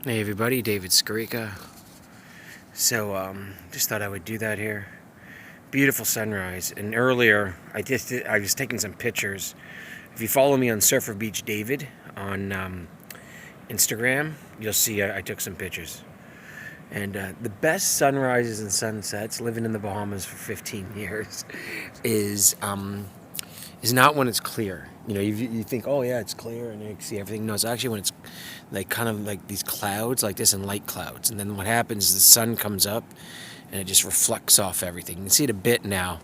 Hey everybody, David Skarika. So just thought I would do that here. Beautiful sunrise. And earlier I was taking some pictures. If you follow me on Surfer Beach David on Instagram, you'll see I took some pictures. And the best sunrises and sunsets, living in the Bahamas for 15 years, is not when it's clear. You think, oh yeah, it's clear and you can see everything. No, it's actually when it's like kind of like these clouds like this and light clouds. And then what happens is the sun comes up and it just reflects off everything. You can see it a bit now,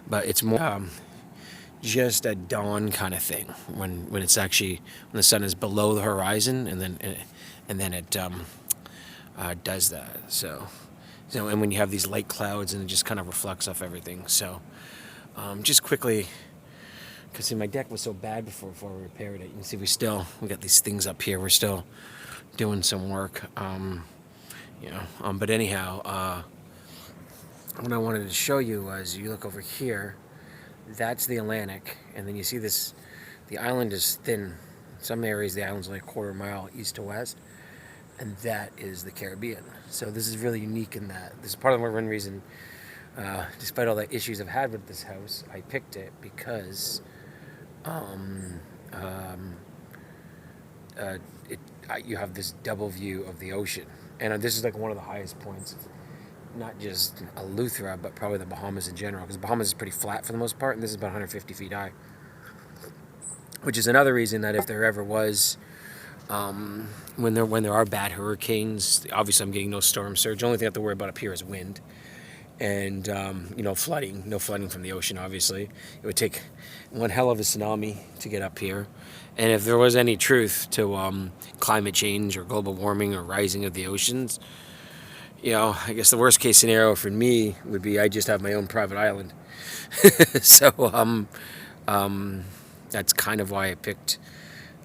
but it's more just a dawn kind of thing when it's actually when the sun is below the horizon and then it does that. So and when you have these light clouds and it just kind of reflects off everything. So just quickly. Because see, my deck was so bad before we repaired it. You can see we got these things up here. We're still doing some work. But anyhow, what I wanted to show you was you look over here. That's the Atlantic, and then you see this. The island is thin. In some areas, the island's like a quarter mile east to west, and that is the Caribbean. So this is really unique in that. This is part of one reason. Despite all the issues I've had with this house, I picked it because you have this double view of the ocean, and this is like one of the highest points of not just Eleuthera, but probably the Bahamas in general, because the Bahamas is pretty flat for the most part, and this is about 150 feet high, which is another reason that if there ever was when there are bad hurricanes, obviously I'm getting no storm surge. The only thing I have to worry about up here is wind. And flooding. No flooding from the ocean, obviously. It would take one hell of a tsunami to get up here. And if there was any truth to climate change or global warming or rising of the oceans, I guess the worst case scenario for me would be I just have my own private island. So that's kind of why I picked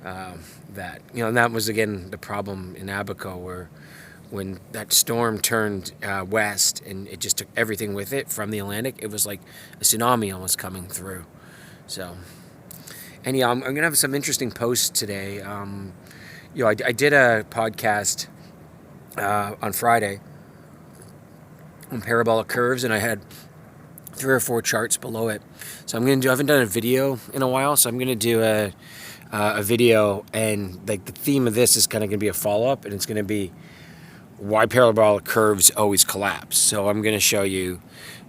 that. And that was again the problem in Abaco, where when that storm turned west and it just took everything with it from the Atlantic, it was like a tsunami almost coming through. So, anyhow, I'm going to have some interesting posts today. I did a podcast on Friday on parabolic curves, and I had 3 or 4 charts below it. So I haven't done a video in a while, so I'm going to do a video, and like the theme of this is kind of going to be a follow-up, and it's going to be why parabolic curves always collapse. So I'm going to show you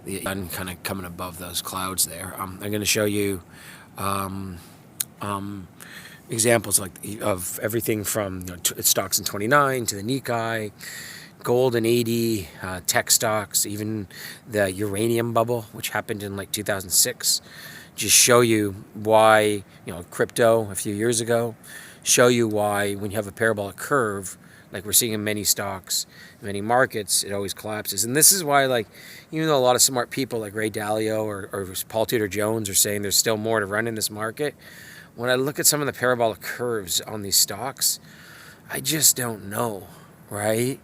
the sun kind of coming above those clouds there. I'm going to show you examples of everything from stocks in 29 to the Nikkei, gold in 80, tech stocks, even the uranium bubble, which happened in 2006. Just show you why, crypto a few years ago, show you why when you have a parabolic curve, like we're seeing in many stocks, many markets, it always collapses. And this is why, even though a lot of smart people like Ray Dalio or Paul Tudor Jones are saying there's still more to run in this market, when I look at some of the parabolic curves on these stocks, I just don't know, right?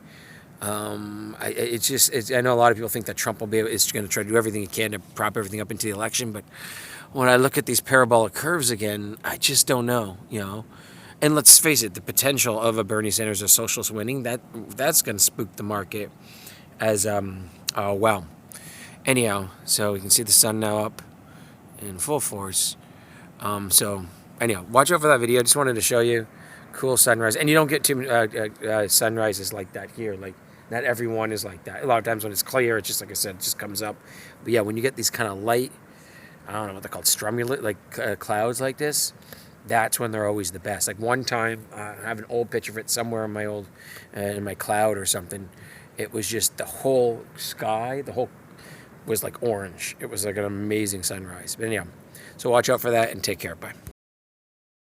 I know a lot of people think that Trump is going to try to do everything he can to prop everything up into the election, but when I look at these parabolic curves again, I just don't know, And let's face it, the potential of a Bernie Sanders or socialist winning, that's going to spook the market as well. Anyhow, so we can see the sun now up in full force. Anyhow, watch out for that video. I just wanted to show you cool sunrise. And you don't get too many sunrises like that here. Like, not everyone is like that. A lot of times when it's clear, it's just, like I said, it just comes up. But yeah, when you get these kind of light, I don't know what they're called, clouds like this, that's when they're always the best. Like one time, I have an old picture of it somewhere in my in my cloud or something. It was just the whole sky, was like orange. It was like an amazing sunrise. But anyhow, so watch out for that and take care. Bye.